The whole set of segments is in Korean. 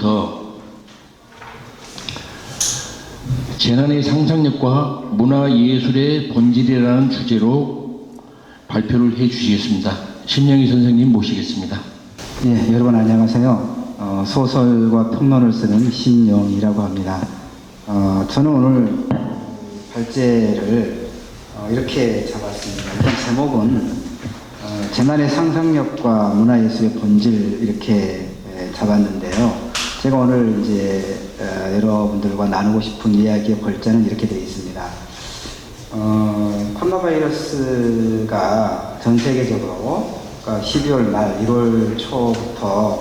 오늘부터 재난의 상상력과 문화예술의 본질이라는 주제로 발표를 해 주시겠습니다. 신영희 선생님 모시겠습니다. 예, 여러분 안녕하세요. 소설과 평론을 쓰는 신영희라고 합니다. 저는 오늘 발제를 이렇게 잡았습니다. 일단 제목은 재난의 상상력과 문화예술의 본질 이렇게 잡았는데요. 제가 오늘 이제 여러분들과 나누고 싶은 이야기의 골자는 이렇게 되어 있습니다. 코로나 바이러스가 전 세계적으로 그러니까 12월 말 1월 초부터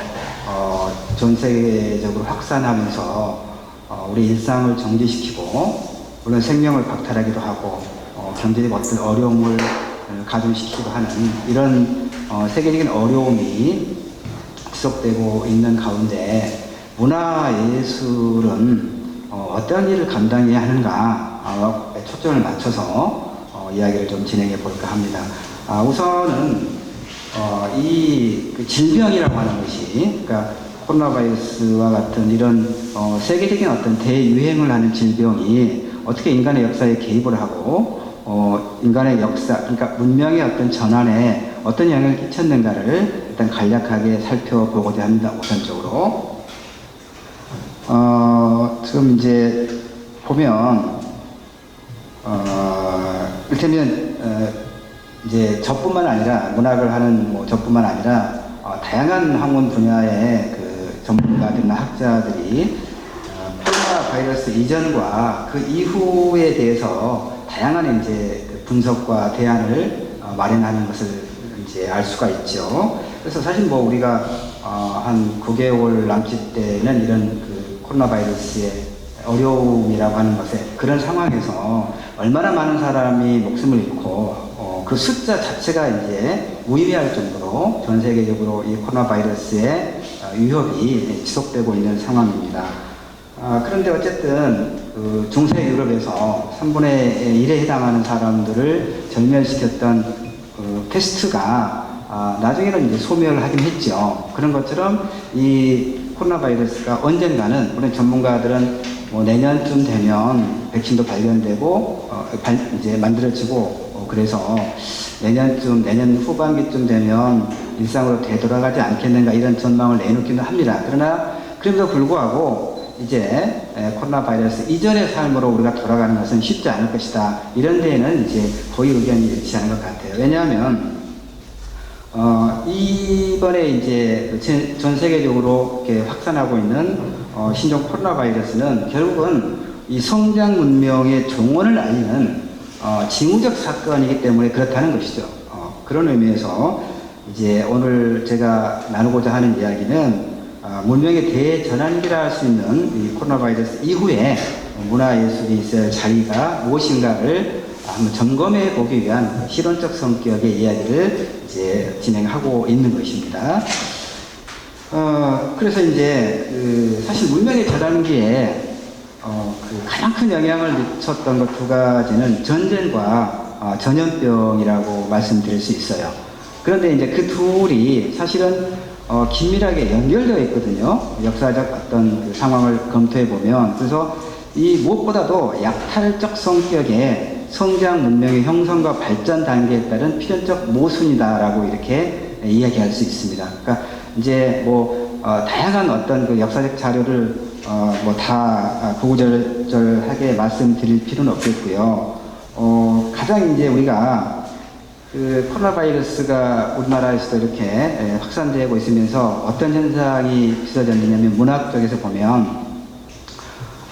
전 세계적으로 확산하면서 우리 일상을 정지시키고 물론 생명을 박탈하기도 하고 경제적 어떤 어려움을 가중시키기도 하는 이런 세계적인 어려움이 지속되고 있는 가운데 문화예술은 어떤 일을 감당해야 하는가 초점을 맞춰서 이야기를 좀 진행해 볼까 합니다. 우선은 이 질병이라고 하는 것이 그러니까 코로나 바이러스와 같은 이런 세계적인 어떤 대유행을 하는 질병이 어떻게 인간의 역사에 개입을 하고 인간의 역사 그러니까 문명의 어떤 전환에 어떤 영향을 끼쳤는가를 일단 간략하게 살펴보고자 합니다. 우선적으로 지금 이제 보면 이를테면 이제 저뿐만 아니라 문학을 하는 저뿐만 아니라 다양한 학문 분야의 그 전문가들이나 학자들이 코로나 바이러스 이전과 그 이후에 대해서 다양한 이제 분석과 대안을 마련하는 것을 이제 알 수가 있죠. 그래서 사실 우리가 한 9개월 남짓 때는 이런 그 코로나 바이러스의 어려움이라고 하는 것에 그런 상황에서 얼마나 많은 사람이 목숨을 잃고 그 숫자 자체가 이제 무의미할 정도로 전 세계적으로 이 코로나 바이러스의 위협이 지속되고 있는 상황입니다. 그런데 어쨌든 그 중세 유럽에서 3분의 1에 해당하는 사람들을 절멸시켰던 패스트가 나중에는 이제 소멸을 하긴 했죠. 그런 것처럼 이 코로나 바이러스가 언젠가는 물론 전문가들은 내년쯤 되면 백신도 발견되고 이제 만들어지고 그래서 내년 후반기쯤 되면 일상으로 되돌아가지 않겠는가 이런 전망을 내놓기는 합니다. 그러나 그럼에도 불구하고 이제 코로나 바이러스 이전의 삶으로 우리가 돌아가는 것은 쉽지 않을 것이다. 이런 데에는 이제 거의 의견이 일치하는 것 같아요. 왜냐하면 이번에 이제 전 세계적으로 이렇게 확산하고 있는 신종 코로나 바이러스는 결국은 이 성장 문명의 종언을 알리는 징후적 사건이기 때문에 그렇다는 것이죠. 그런 의미에서 이제 오늘 제가 나누고자 하는 이야기는 문명의 대전환기라 할 수 있는 이 코로나 바이러스 이후에 문화예술이 있을 자리가 무엇인가를 한번 점검해 보기 위한 실험적 성격의 이야기를 이제 진행하고 있는 것입니다. 그래서 이제 사실 문명의 전환기에 가장 큰 영향을 미쳤던 것 두 가지는 전쟁과 전염병이라고 말씀드릴 수 있어요. 그런데 이제 그 둘이 사실은 긴밀하게 연결되어 있거든요. 역사적 어떤 그 상황을 검토해 보면. 그래서 이 무엇보다도 약탈적 성격의 성장 문명의 형성과 발전 단계에 따른 필연적 모순이다라고 이렇게 이야기할 수 있습니다. 그러니까 이제 다양한 어떤 그 역사적 자료를 다 구구절절하게 말씀드릴 필요는 없겠고요. 가장 이제 우리가 그 코로나 바이러스가 우리나라에서도 이렇게 확산되고 있으면서 어떤 현상이 빚어졌느냐면 문학 쪽에서 보면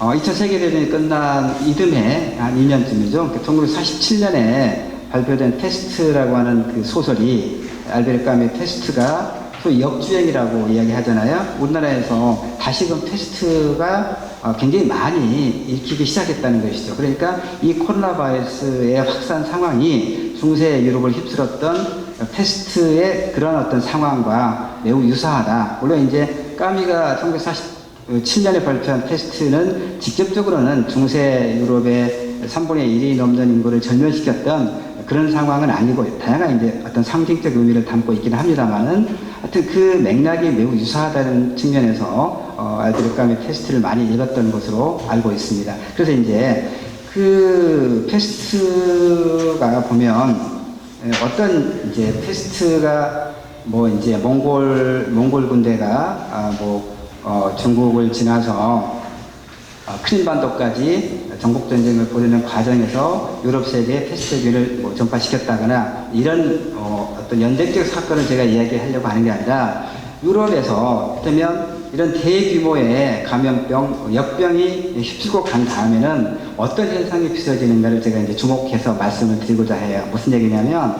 2차 세계대전이 끝난 이듬해 한 2년쯤이죠. 1947년에 발표된 테스트라고 하는 그 소설이 알베르 까뮈의 테스트가 소위 역주행이라고 이야기하잖아요. 우리나라에서 다시금 테스트가 굉장히 많이 읽히기 시작했다는 것이죠. 그러니까 이 코로나 바이러스의 확산 상황이 중세 유럽을 휩쓸었던 테스트의 그런 어떤 상황과 매우 유사하다. 물론 이제 까미가 1947년에 발표한 테스트는 직접적으로는 중세 유럽의 3분의 1이 넘는 인구를 절멸시켰던 그런 상황은 아니고 다양한 이제 어떤 상징적 의미를 담고 있기는 합니다만은 하여튼 그 맥락이 매우 유사하다는 측면에서 알드르감의 페스트를 많이 읽었던 것으로 알고 있습니다. 그래서 이제 그 페스트가 보면 어떤 이제 페스트가 뭐 이제 몽골 군대가 중국을 지나서 크림반도까지 전국전쟁을 벌이는 과정에서 유럽 세계에 페스트균을 전파시켰다거나 이런 어떤 연대적 사건을 제가 이야기하려고 하는 게 아니라 유럽에서 그러면 이런 대규모의 감염병, 역병이 휩쓸고 간 다음에는 어떤 현상이 빚어지는가를 제가 이제 주목해서 말씀을 드리고자 해요. 무슨 얘기냐면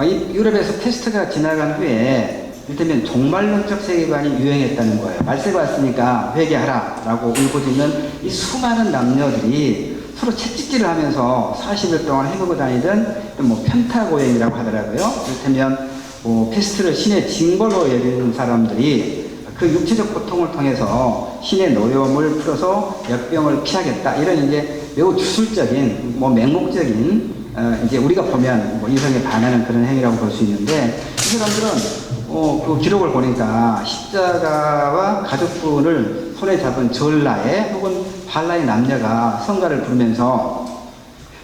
이 유럽에서 페스트가 지나간 후에 이를테면 종말론적 세계관이 유행했다는 거예요. 말세가 왔으니까 회개하라 라고 울부짖는 이 수많은 남녀들이 서로 채찍질을 하면서 40일 동안 해보고 다니던 편타고행이라고 하더라고요. 이를테면 페스트를 신의 징벌로 여기는 사람들이 그 육체적 고통을 통해서 신의 노여움을 풀어서 역병을 피하겠다. 이런 이제 매우 주술적인, 맹목적인, 이제 우리가 보면 이성에 반하는 그런 행위라고 볼 수 있는데, 이 사람들은 그 기록을 보니까 십자가와 가죽끈을 손에 잡은 전라의 혹은 발라의 남녀가 성가를 부르면서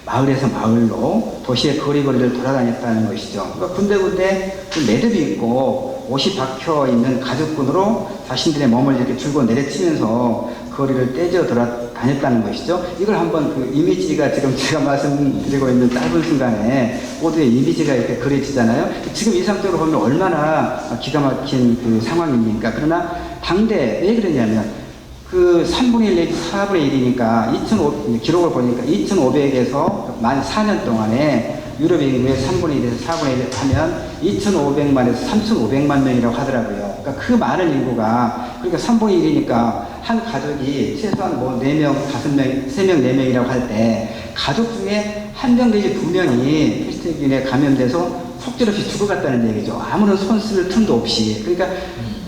마을에서 마을로 도시의 거리거리를 돌아다녔다는 것이죠. 그러니까 군데군데 그 매듭이 있고 옷이 박혀 있는 가죽끈으로 자신들의 몸을 이렇게 줄고 내려치면서 거리를 떼져 돌아다녔다는 것이죠. 이걸 한번 그 이미지가 지금 제가 말씀드리고 있는 짧은 순간에 모두의 이미지가 이렇게 그려지잖아요. 지금 이 상태로 보면 얼마나 기가 막힌 그 상황입니까? 그러나 당대 왜 그러냐면 그 3분의 1 내지 4분의 1이니까 기록을 보니까 2500에서 만 4년 동안에 유럽 인구의 3분의 1에서 4분의 1 하면 2500만에서 3500만 명이라고 하더라고요. 그러니까 그 많은 인구가, 그러니까 3분의 1이니까 한 가족이 최소한 4명, 5명, 3명, 4명이라고 할 때 가족 중에 1명 내지 2명이 페스트균에 감염돼서 속절없이 죽어갔다는 얘기죠. 아무런 손 쓸 틈도 없이. 그러니까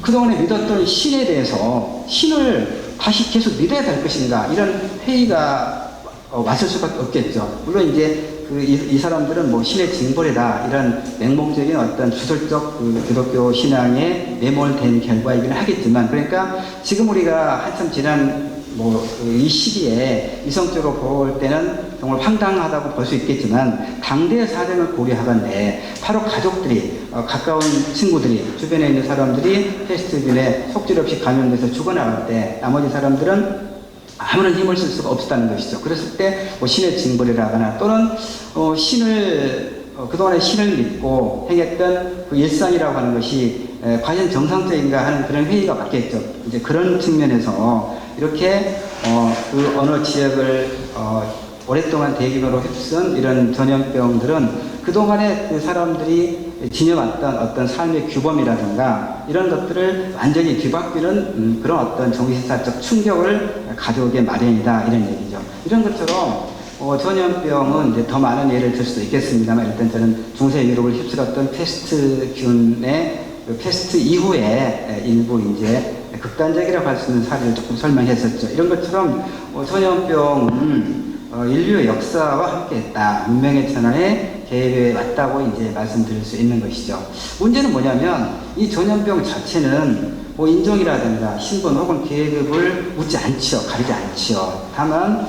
그동안에 믿었던 신에 대해서 신을 다시 계속 믿어야 될 것인가, 이런 회의가 왔을 수밖에 없겠죠. 물론 이제 이 사람들은 신의 징벌이다, 이런 맹목적인 어떤 주설적 기독교 신앙에 매몰된 결과이긴 하겠지만, 그러니까 지금 우리가 한참 지난 이 시기에 이성적으로 볼 때는 정말 황당하다고 볼 수 있겠지만, 당대의 사정을 고려하건대 바로 가족들이, 가까운 친구들이, 주변에 있는 사람들이 페스트균에 속절없이 감염돼서 죽어나갈 때 나머지 사람들은 아무런 힘을 쓸 수가 없었다는 것이죠. 그랬을 때 신의 징벌이라거나 또는 그동안에 신을 믿고 행했던 그 일상이라고 하는 것이 과연 정상적인가 하는 그런 회의가 맞겠죠. 이제 그런 측면에서 이렇게 그 어느 지역을 오랫동안 대규모로 휩쓴 이런 전염병들은 그동안에 그 사람들이 지녀왔던 어떤 삶의 규범이라든가 이런 것들을 완전히 뒤바뀌는 그런 어떤 정신사적 충격을 가져오게 마련이다, 이런 얘기죠. 이런 것처럼 전염병은 이제 더 많은 예를 들 수도 있겠습니다만, 일단 저는 중세 유럽을 휩쓸었던 페스트균의 페스트 이후에 일부 이제 극단적이라고 할 수 있는 사례를 조금 설명했었죠. 이런 것처럼 전염병은 인류의 역사와 함께했다, 문명의 전환에 개입해 왔다고 이제 말씀드릴 수 있는 것이죠. 문제는 뭐냐면 이 전염병 자체는 인종이라든가 신분 혹은 계급을 묻지 않지요, 가리지 않지요. 다만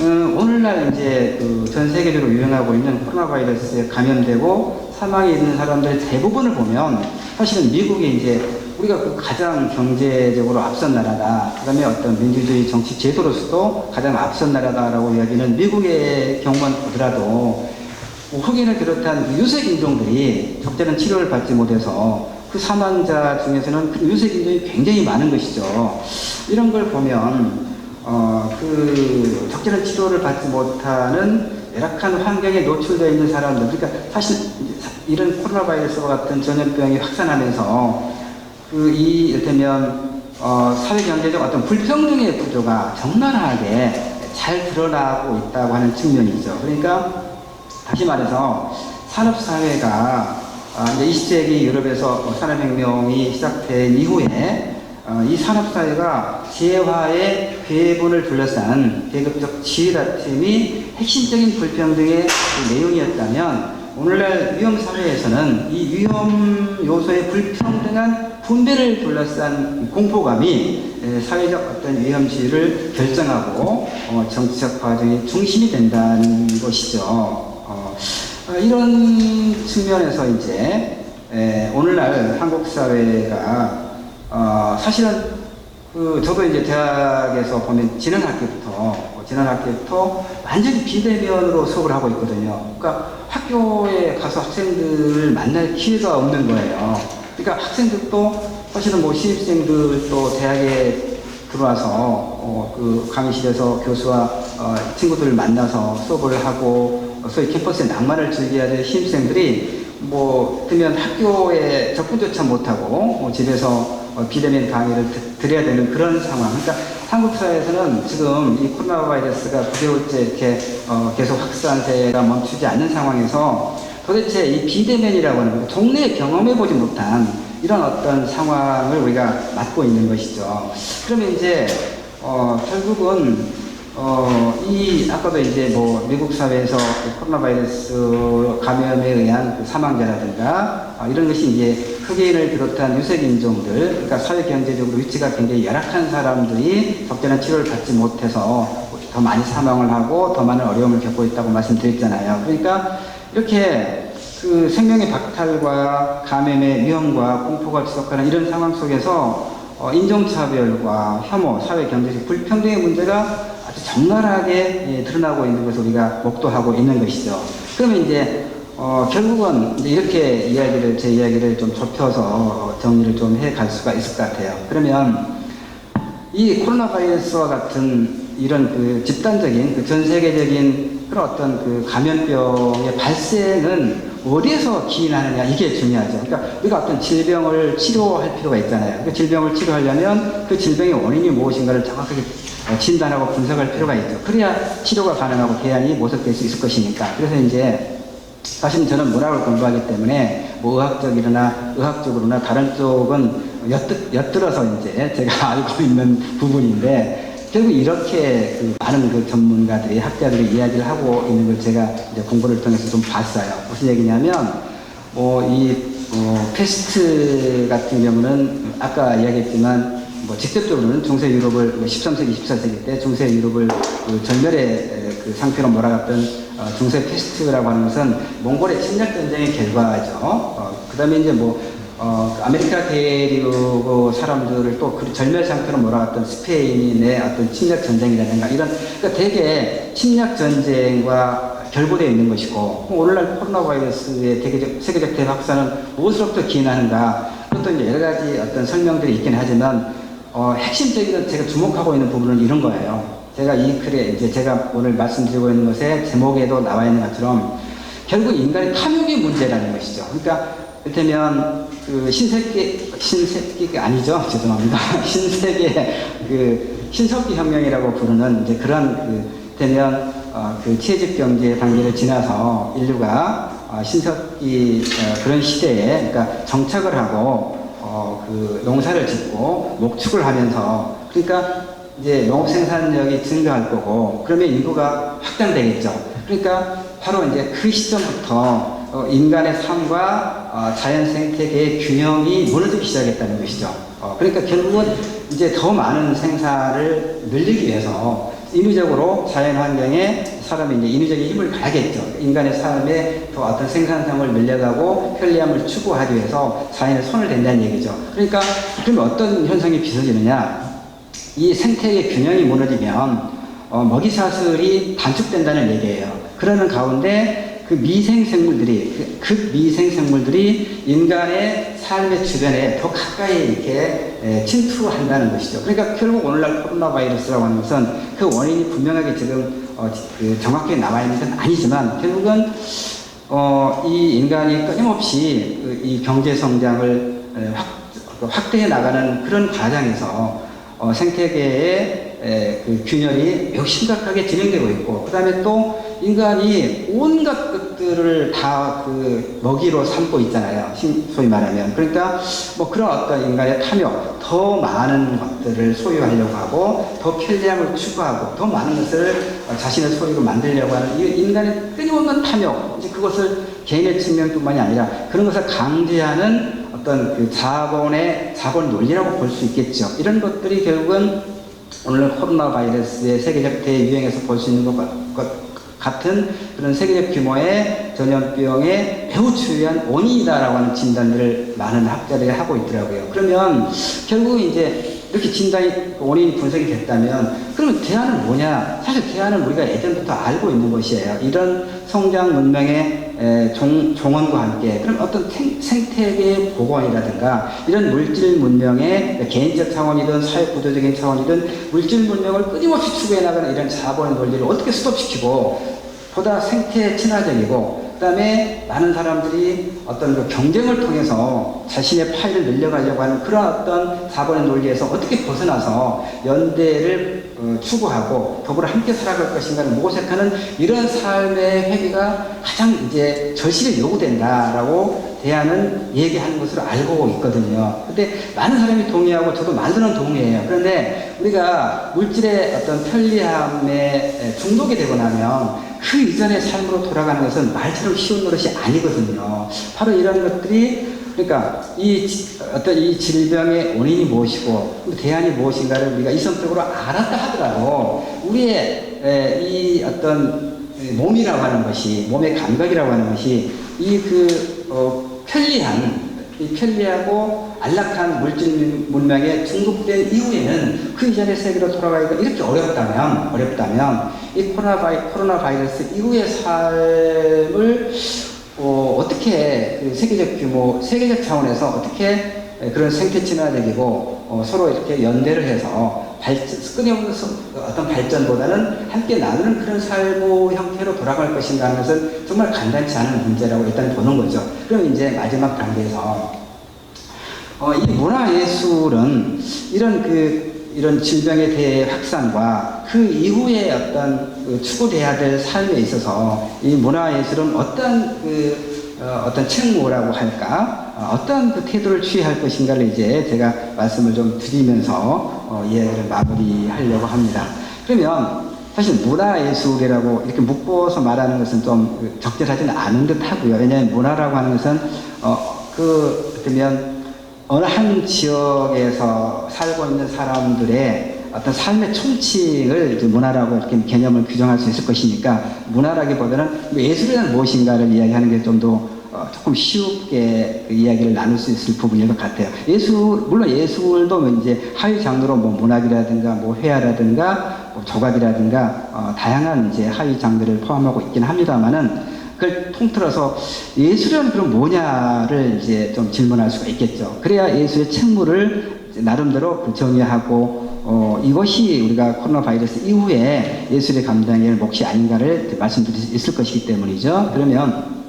오늘날 이제 전 세계적으로 유행하고 있는 코로나 바이러스에 감염되고 사망에 있는 사람들 대부분을 보면 사실은 미국이 이제 우리가 가장 경제적으로 앞선 나라다, 그 다음에 어떤 민주주의 정치 제도로서도 가장 앞선 나라다라고 이야기는 미국의 경우만 보더라도 흑인을 비롯한 유색 인종들이 적절한 치료를 받지 못해서 그 사망자 중에서는 그 유색 인종이 굉장히 많은 것이죠. 이런 걸 보면 그 적절한 치료를 받지 못하는 열악한 환경에 노출되어 있는 사람들, 그러니까 사실 이런 코로나 바이러스와 같은 전염병이 확산하면서 이를테면 사회 경제적 어떤 불평등의 구조가 적나라하게 잘 드러나고 있다고 하는 측면이죠. 그러니까 다시 말해서 산업사회가 이제 20세기 유럽에서 산업혁명이 시작된 이후에 이 산업사회가 재화의 배분을 둘러싼 계급적 지위 다툼이 핵심적인 불평등의 그 내용이었다면 오늘날 위험사회에서는 이 위험 요소의 불평등한 분배를 둘러싼 공포감이 사회적 어떤 위험지위를 결정하고 정치적 과정의 중심이 된다는 것이죠. 이런 측면에서 이제 오늘날 한국 사회가 사실은 저도 이제 대학에서 보면 지난 학기부터 완전히 비대면으로 수업을 하고 있거든요. 그러니까 학교에 가서 학생들을 만날 기회가 없는 거예요. 그러니까 학생들도 사실은 뭐 신입생들도 대학에 들어와서 그 강의실에서 교수와 친구들을 만나서 수업을 하고 소위 캠퍼스의 낭만을 즐겨야 될 신입생들이 뭐 그러면 학교에 접근조차 못하고 집에서 비대면 강의를 드려야 되는 그런 상황. 그러니까 한국 사회에서는 지금 이 코로나 바이러스가 9개월째 이렇게 계속 확산세가 멈추지 않는 상황에서 도대체 이 비대면이라고 하는 동네에 경험해보지 못한 이런 어떤 상황을 우리가 맞고 있는 것이죠. 그러면 이제 결국은 아까도 이제 뭐 미국 사회에서 코로나 바이러스 감염에 의한 그 사망자라든가 이런 것이 이제 흑인을 비롯한 유색 인종들, 그러니까 사회 경제적으로 위치가 굉장히 열악한 사람들이 적절한 치료를 받지 못해서 더 많이 사망을 하고 더 많은 어려움을 겪고 있다고 말씀드렸잖아요. 그러니까 이렇게 그 생명의 박탈과 감염의 위험과 공포가 지속하는 이런 상황 속에서 인종차별과 혐오, 사회 경제적 불평등의 문제가 아주 적나라하게 드러나고 있는 것을 우리가 목도하고 있는 것이죠. 그러면 이제 결국은 이제 이렇게 제 이야기를 좀 좁혀서 정리를 좀 해 갈 수가 있을 것 같아요. 그러면 이 코로나 바이러스와 같은 이런 그 집단적인 그 전 세계적인 그런 어떤 그 감염병의 발생은 어디에서 기인하느냐, 이게 중요하죠. 그러니까 우리가 어떤 질병을 치료할 필요가 있잖아요. 그 질병을 치료하려면 그 질병의 원인이 무엇인가를 정확하게 진단하고 분석할 필요가 있죠. 그래야 치료가 가능하고 대안이 모색될 수 있을 것이니까. 그래서 이제 사실 저는 문학을 공부하기 때문에 뭐 의학적으로나 다른 쪽은 엿들어서 이제 제가 알고 있는 부분인데, 결국 이렇게 그 많은 그 전문가들이, 학자들이 이야기를 하고 있는 걸 제가 이제 공부를 통해서 좀 봤어요. 무슨 얘기냐면, 패스트 같은 경우는 아까 이야기했지만, 직접적으로는 중세 유럽을 13세기, 14세기 때 중세 유럽을 그 절멸의 그 상태로 몰아갔던 중세 패스트라고 하는 것은 몽골의 침략 전쟁의 결과죠. 그 다음에 이제 아메리카 대륙 사람들을 또 그 절멸 상태로 몰아갔던 스페인의 어떤 침략 전쟁이라든가 그러니까 대개 침략 전쟁과 결부되어 있는 것이고, 오늘날 코로나 바이러스의 세계적 대확산은 무엇으로부터 기인하는가? 그것도 이제 여러 가지 어떤 설명들이 있긴 하지만, 핵심적인 제가 주목하고 있는 부분은 이런 거예요. 제가 이 글에 이제 제가 오늘 말씀드리고 있는 것에 제목에도 나와 있는 것처럼 결국 인간의 탐욕의 문제라는 것이죠. 그러니까 이를테면 그 신세기가 아니죠. 죄송합니다. 신세계 그 신석기 혁명이라고 부르는 이제 그런 되면 그 채집 경제 단계를 지나서 인류가 신석기 그런 시대에 그러니까 정착을 하고 그 농사를 짓고 목축을 하면서, 그러니까 이제 농업 생산력이 증가할 거고, 그러면 인구가 확장되겠죠. 그러니까 바로 이제 그 시점부터 인간의 삶과 자연 생태계의 균형이 무너지기 시작했다는 것이죠. 그러니까 결국은 이제 더 많은 생산을 늘리기 위해서 인위적으로 자연 환경에 사람이 이제 인위적인 힘을 가하겠죠. 인간의 삶에 더 어떤 생산성을 늘려가고 편리함을 추구하기 위해서 자연에 손을 댄다는 얘기죠. 그러니까 그러면 어떤 현상이 빚어지느냐? 이 생태계 균형이 무너지면 먹이사슬이 단축된다는 얘기예요. 그러는 가운데 그 미생생물들이, 극미생생물들이 인간의 삶의 주변에 더 가까이 이렇게 침투한다는 것이죠. 그러니까 결국 오늘날 코로나 바이러스라고 하는 것은 그 원인이 분명하게 지금 정확하게 나와 있는 건 아니지만, 결국은 이 인간이 끊임없이 이 경제 성장을 확대해 나가는 그런 과정에서 생태계의 그 균열이 매우 심각하게 진행되고 있고, 그 다음에 또 인간이 온갖 것들을 다 그 먹이로 삼고 있잖아요. 소위 말하면. 그러니까 뭐 그런 어떤 인간의 탐욕, 더 많은 것들을 소유하려고 하고, 더 편리함을 추구하고, 더 많은 것을 자신의 소유로 만들려고 하는 이 인간의 끊임없는 탐욕, 이제 그것을 개인의 측면뿐만이 아니라 그런 것을 강제하는 어떤 그 자본 논리라고 볼 수 있겠죠. 이런 것들이 결국은 오늘 코로나 바이러스의 세계적 대유행에서 볼 수 있는 것 같은 그런 세계적 규모의 전염병의 매우 중요한 원인이다라고 하는 진단들을 많은 학자들이 하고 있더라고요. 그러면 결국 이제 이렇게 진단이 원인이 분석이 됐다면 그러면 대안은 뭐냐? 사실 대안은 우리가 예전부터 알고 있는 것이에요. 이런 성장 문명의 종언과 함께 그럼 어떤 생태계의 복원이라든가 이런 물질 문명의 개인적 차원이든 사회구조적인 차원이든 물질 문명을 끊임없이 추구해 나가는 이런 자본의 논리를 어떻게 스톱시키고 보다 생태 친화적이고 그 다음에 많은 사람들이 어떤 그 경쟁을 통해서 자신의 파일을 늘려가려고 하는 그런 어떤 자본의 논리에서 어떻게 벗어나서 연대를 추구하고 더불어 함께 살아갈 것인가를 모색하는 이런 삶의 회귀가 가장 이제 절실히 요구된다라고 대안은 얘기하는 것으로 알고 있거든요. 근데 많은 사람이 동의하고 저도 만드는 동의해요. 그런데 우리가 물질의 어떤 편리함에 중독이 되고 나면 그 이전의 삶으로 돌아가는 것은 말처럼 쉬운 노릇이 아니거든요. 바로 이런 것들이 그러니까 이 질병의 원인이 무엇이고 대안이 무엇인가를 우리가 이성적으로 알았다 하더라도 우리의 이 어떤 몸이라고 하는 것이 몸의 감각이라고 하는 것이 편리하고 안락한 물질 문명에 중독된 이후에는 그 이전의 세계로 돌아가기가 이렇게 어렵다면 이 코로나 바이러스 이후의 삶을 어떻게 그 세계적 차원에서 어떻게 그런 생태 친화적이고 서로 이렇게 연대를 해서 끊임없는 어떤 발전보다는 함께 나누는 그런 삶의 형태로 돌아갈 것인가 하는 것은 정말 간단치 않은 문제라고 일단 보는 거죠. 그럼 이제 마지막 단계에서 이 문화예술은 이런 질병의 대확산과 그 이후에 어떤 추구돼야 될 삶에 있어서 이 문화예술은 어떤 책무라고 할까? 어떤 그 태도를 취할 것인가를 이제 제가 말씀을 좀 드리면서 이야기를 마무리하려고 합니다. 그러면 사실 문화예술이라고 이렇게 묶어서 말하는 것은 좀 적절하지는 않은 듯 하고요. 왜냐하면 문화라고 하는 것은 그러면 어느 한 지역에서 살고 있는 사람들의 어떤 삶의 총칭을 문화라고 이렇게 개념을 규정할 수 있을 것이니까 문화라기보다는 예술이란 무엇인가를 이야기하는 게 좀 더 조금 쉽게 그 이야기를 나눌 수 있을 부분일 것 같아요. 물론 예술도 이제 하위 장르로 뭐 문학이라든가 뭐 회화라든가 뭐 조각이라든가 다양한 이제 하위 장르를 포함하고 있긴 합니다만은 그걸 통틀어서 예술은 그럼 뭐냐를 이제 좀 질문할 수가 있겠죠. 그래야 예술의 책무를 나름대로 정의하고 이것이 우리가 코로나 바이러스 이후에 예술의 감당의 몫이 아닌가를 말씀드릴 수 있을 것이기 때문이죠. 그러면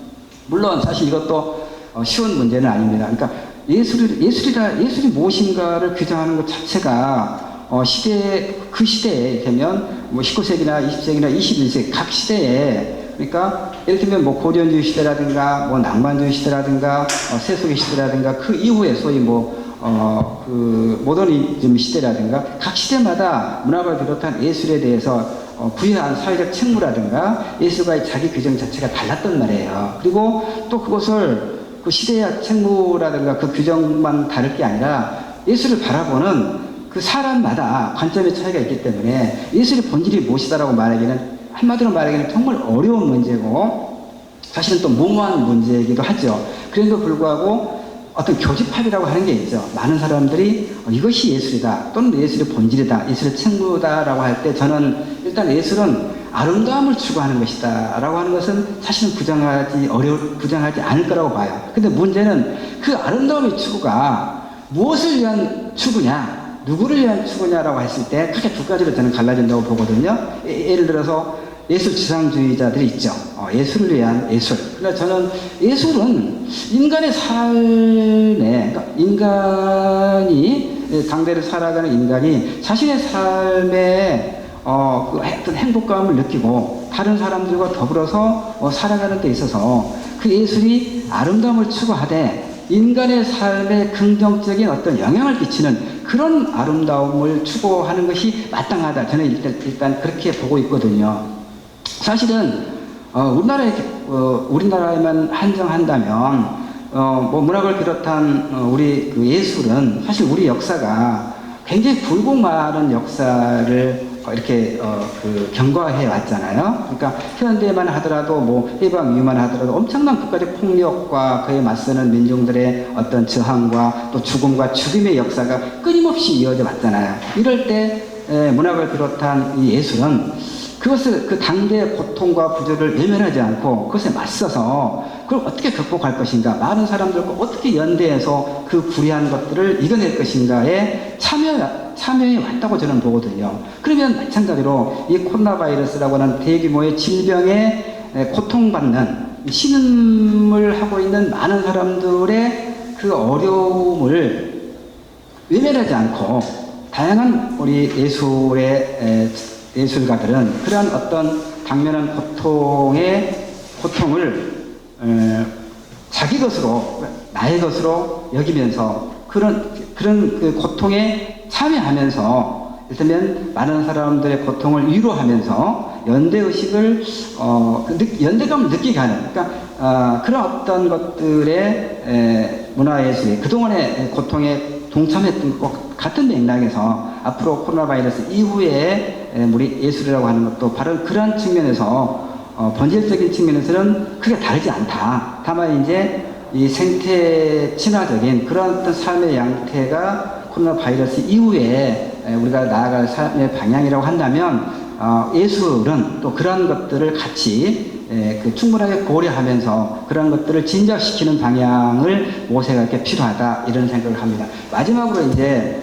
물론 사실 이것도 쉬운 문제는 아닙니다. 그러니까 예술이 무엇인가를 규정하는 것 자체가 그 시대에 되면 뭐 19세기나 20세기나 21세기 각 시대에 그러니까 예를 들면 뭐 고전주의 시대라든가 뭐 낭만주의 시대라든가 세속의 시대라든가 그 이후에 소위 그 모더니즘 시대라든가 각 시대마다 문학을 비롯한 예술에 대해서 부여한 사회적 책무라든가 예술가의 자기 규정 자체가 달랐단 말이에요. 그리고 또 그것을 그 시대의 책무라든가 그 규정만 다를 게 아니라 예술을 바라보는 그 사람마다 관점의 차이가 있기 때문에 예술의 본질이 무엇이다라고 말하기는 한마디로 말하기는 정말 어려운 문제고 사실은 또 무모한 문제이기도 하죠. 그런데도 불구하고 어떤 교집합이라고 하는 게 있죠. 많은 사람들이 이것이 예술이다 또는 예술의 본질이다 예술의 책무다라고 할 때 저는 일단 예술은 아름다움을 추구하는 것이다 라고 하는 것은 사실은 부정하지 않을 거라고 봐요. 근데 문제는 그 아름다움의 추구가 무엇을 위한 추구냐 누구를 위한 추구냐라고 했을 때 크게 두 가지로 저는 갈라진다고 보거든요. 예를 들어서 예술 지상주의자들이 있죠. 예술을 위한 예술. 그러나 저는 예술은 인간의 삶에, 그러니까 당대를 살아가는 인간이 자신의 삶에 어떤 행복감을 느끼고 다른 사람들과 더불어서 살아가는 데 있어서 그 예술이 아름다움을 추구하되 인간의 삶에 긍정적인 어떤 영향을 끼치는 그런 아름다움을 추구하는 것이 마땅하다. 저는 일단 그렇게 보고 있거든요. 사실은 우리나라에만 한정한다면 뭐 문학을 비롯한 우리 그 예술은 사실 우리 역사가 굉장히 굵고 많은 역사를 이렇게 경과해 왔잖아요. 그러니까 현대만 하더라도 뭐 해방 이후만 하더라도 엄청난 국가적 폭력과 그에 맞서는 민중들의 어떤 저항과 또 죽음과 죽임의 역사가 끊임없이 이어져 왔잖아요. 이럴 때 문학을 비롯한 이 예술은 그것을 그 당대의 고통과 부조를 외면하지 않고 그것에 맞서서 그걸 어떻게 극복할 것인가, 많은 사람들과 어떻게 연대해서 그 불의한 것들을 이겨낼 것인가에 참여해 왔다고 저는 보거든요. 그러면 마찬가지로 이 코로나 바이러스라고 하는 대규모의 질병에 고통받는 신음을 하고 있는 많은 사람들의 그 어려움을 외면하지 않고 다양한 우리 예술가들은 그러한 어떤 당면한 고통을 자기 것으로, 나의 것으로 여기면서 그런 그 고통에 참여하면서 일단 많은 사람들의 고통을 위로하면서 연대의식을 연대감을 느끼게 하는, 그러니까 그런 어떤 것들의 문화예술이 그동안의 고통에 동참했던 것 같은 맥락에서 앞으로 코로나 바이러스 이후에 우리 예술이라고 하는 것도 바로 그러한 측면에서 본질적인 측면에서는 크게 다르지 않다. 다만 이제 이 생태 친화적인 그런 어떤 삶의 양태가 코로나 바이러스 이후에 우리가 나아갈 삶의 방향이라고 한다면 예술은 또 그런 것들을 같이 충분하게 고려하면서 그런 것들을 진작시키는 방향을 모색할 게 필요하다, 이런 생각을 합니다. 마지막으로 이제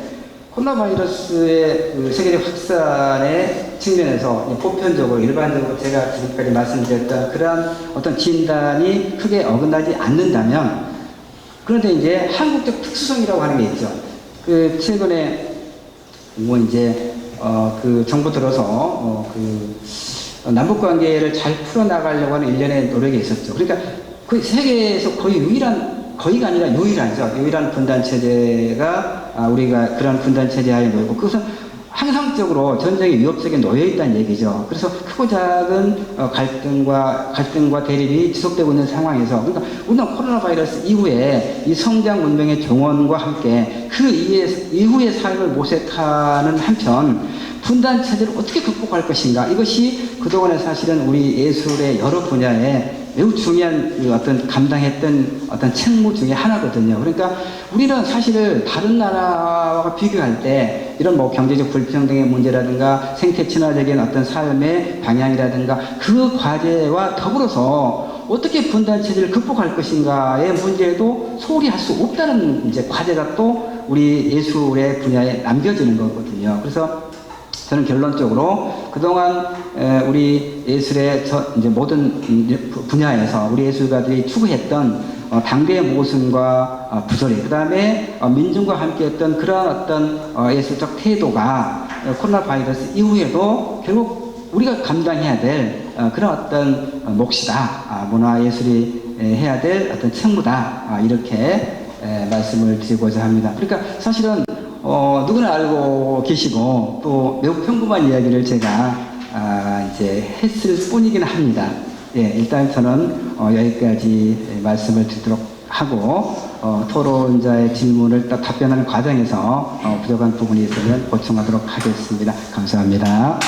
코로나 바이러스의 그 세계적 확산의 측면에서 보편적으로 일반적으로 제가 지금까지 말씀드렸던 그러한 어떤 진단이 크게 어긋나지 않는다면, 그런데 이제 한국적 특수성이라고 하는 게 있죠. 그 최근에 뭐 이제 그 정부 들어서 남북 관계를 잘 풀어나가려고 하는 일련의 노력이 있었죠. 그러니까 그 세계에서 거의가 아니라 유일한 분단 체제가 우리가 그런 분단 체제 하에 놓이고, 그것은 항상적으로 전쟁의 위협 속에 놓여 있다는 얘기죠. 그래서 크고 작은 갈등과 대립이 지속되고 있는 상황에서, 그러니까 우리는 코로나 바이러스 이후에 이 성장 문명의 종언과 함께 그 이후의 삶을 모색하는 한편 분단 체제를 어떻게 극복할 것인가, 이것이 그동안에 사실은 우리 예술의 여러 분야에 매우 중요한 어떤 감당했던 어떤 책무 중에 하나거든요. 그러니까 우리는 사실 다른 나라와 비교할 때 이런 뭐 경제적 불평등의 문제라든가 생태 친화적인 어떤 삶의 방향이라든가 그 과제와 더불어서 어떻게 분단 체제를 극복할 것인가의 문제도 소홀히 할 수 없다는 이제 과제가 또 우리 예술의 분야에 남겨지는 거거든요. 그래서 저는 결론적으로 그동안 우리 예술의 이제 모든 분야에서 우리 예술가들이 추구했던 당대의 모순과 부조리, 그 다음에 민중과 함께했던 그런 어떤 예술적 태도가 코로나 바이러스 이후에도 결국 우리가 감당해야 될 그런 어떤 몫이다, 문화예술이 해야 될 어떤 책무다, 이렇게 말씀을 드리고자 합니다. 그러니까 사실은 누구나 알고 계시고 또 매우 평범한 이야기를 제가 이제 했을 뿐이긴 합니다. 예, 일단 저는 여기까지 말씀을 드리도록 하고 토론자의 질문을 답변하는 과정에서 부족한 부분이 있으면 보충하도록 하겠습니다. 감사합니다.